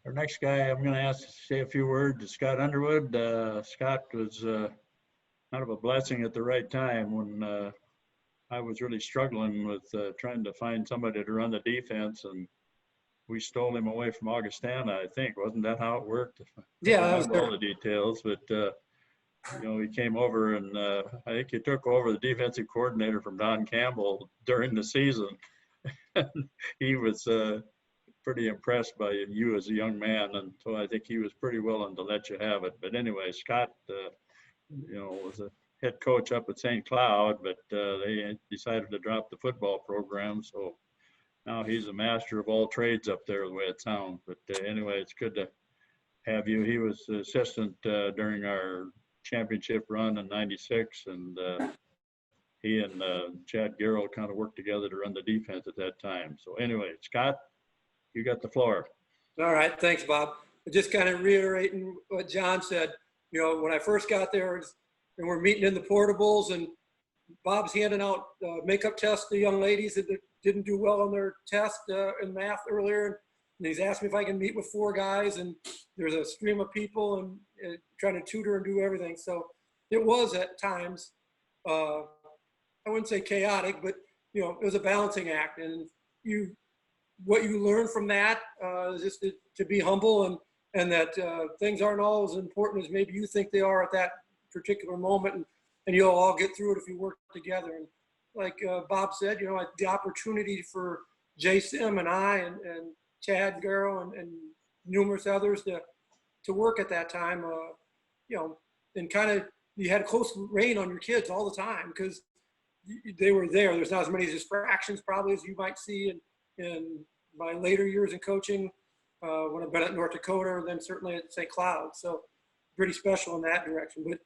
Our next guy, I'm going to ask to say a few words to Scott Underwood. Scott was kind of a blessing at the right time when I was really struggling with trying to find somebody to run the defense, and we stole him away from Augustana, I think. Wasn't that how it worked? Yeah, I that was don't remember all the details, but he came over and I think he took over the defensive coordinator from Don Campbell during the season. He was pretty impressed by you as a young man, and so I think he was pretty willing to let you have it. But anyway, Scott, was a head coach up at St. Cloud, but they decided to drop the football program, so now he's a master of all trades up there, the way it sounds. But anyway, it's good to have you. He was the assistant during our championship run in '96, and he and Chad Garrell kind of worked together to run the defense at that time. So anyway, Scott, you got the floor. All right, thanks, Bob. Just kind of reiterating what John said. When I first got there, and we're meeting in the portables, and Bob's handing out makeup tests to young ladies that didn't do well on their test in math earlier. And he's asked me if I can meet with 4 guys, and there's a stream of people and trying to tutor and do everything. So it was at times, I wouldn't say chaotic, but it was a balancing act. And what you learn from that is just to be humble and that things aren't all as important as maybe you think they are at that particular moment, and you'll all get through it if you work together. And like Bob said, the opportunity for Jay Sim and I and Chad Garrow and numerous others to work at that time, and kind of you had close rein on your kids all the time because they were there. There's not as many distractions probably as you might see in my later years in coaching when I've been at North Dakota, and then certainly at St. Cloud. So pretty special in that direction. But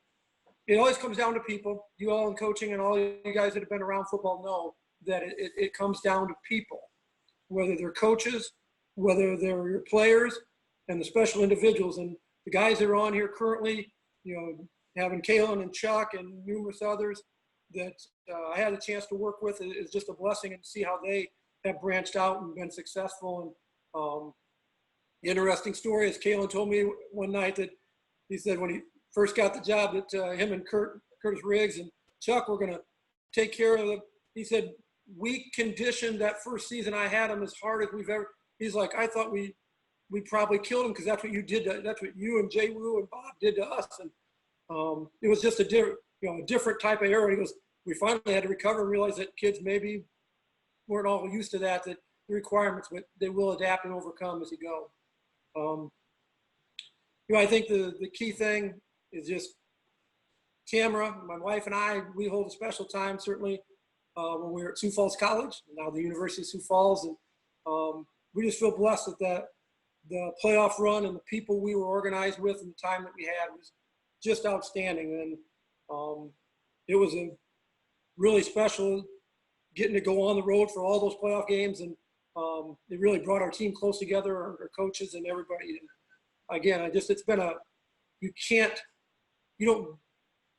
it always comes down to people. You all in coaching and all you guys that have been around football know that it comes down to people, whether they're coaches, whether they're your players, and the special individuals. And the guys that are on here currently, having Kalen and Chuck and numerous others that I had a chance to work with is just a blessing, and see how they have branched out and been successful. And interesting story, as Kalen told me one night, that he said when he first got the job that him and Curtis Riggs and Chuck were going to take care of them. He said, we conditioned that first season I had him as hard as we've ever. He's like, I thought we probably killed him because that's what you did. That's what you and Jay Wu and Bob did to us. And it was just a different type of era. He goes, we finally had to recover and realize that kids maybe weren't all used to that the requirements, but they will adapt and overcome as you go. I think the key thing is just Tamara, my wife, and I, we hold a special time, certainly when we were at Sioux Falls College, now the University of Sioux Falls. And we just feel blessed that the playoff run and the people we were organized with and the time that we had was just outstanding. And it was a really special getting to go on the road for all those playoff games. And it really brought our team close together, our coaches and everybody. And again, it's been you don't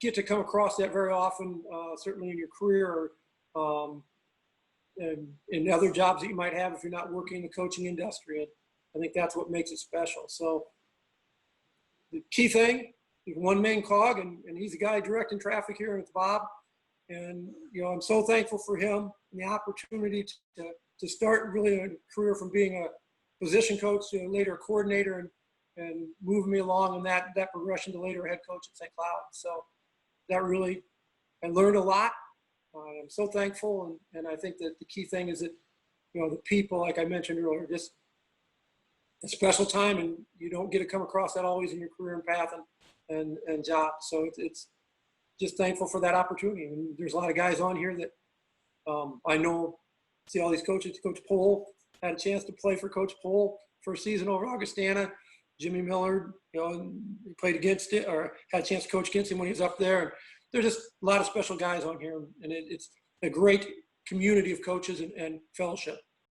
get to come across that very often, certainly in your career or and in other jobs that you might have if you're not working in the coaching industry. And I think that's what makes it special. So the key thing is one main cog, and he's the guy directing traffic here with Bob. And, I'm so thankful for him and the opportunity to start really a career from being a position coach to later a coordinator and move me along in that progression to later head coach at St. Cloud. So that really, I learned a lot. I'm so thankful. And I think that the key thing is that, the people, like I mentioned earlier, just a special time, and you don't get to come across that always in your career and path and job. So it's just thankful for that opportunity. And there's a lot of guys on here that I know, see all these coaches. Coach Pohl had a chance to play for Coach Pohl first season over Augustana. Jimmy Millard, he played against it or had a chance to coach against him when he was up there. And there's just a lot of special guys on here, and it's a great community of coaches and fellowship.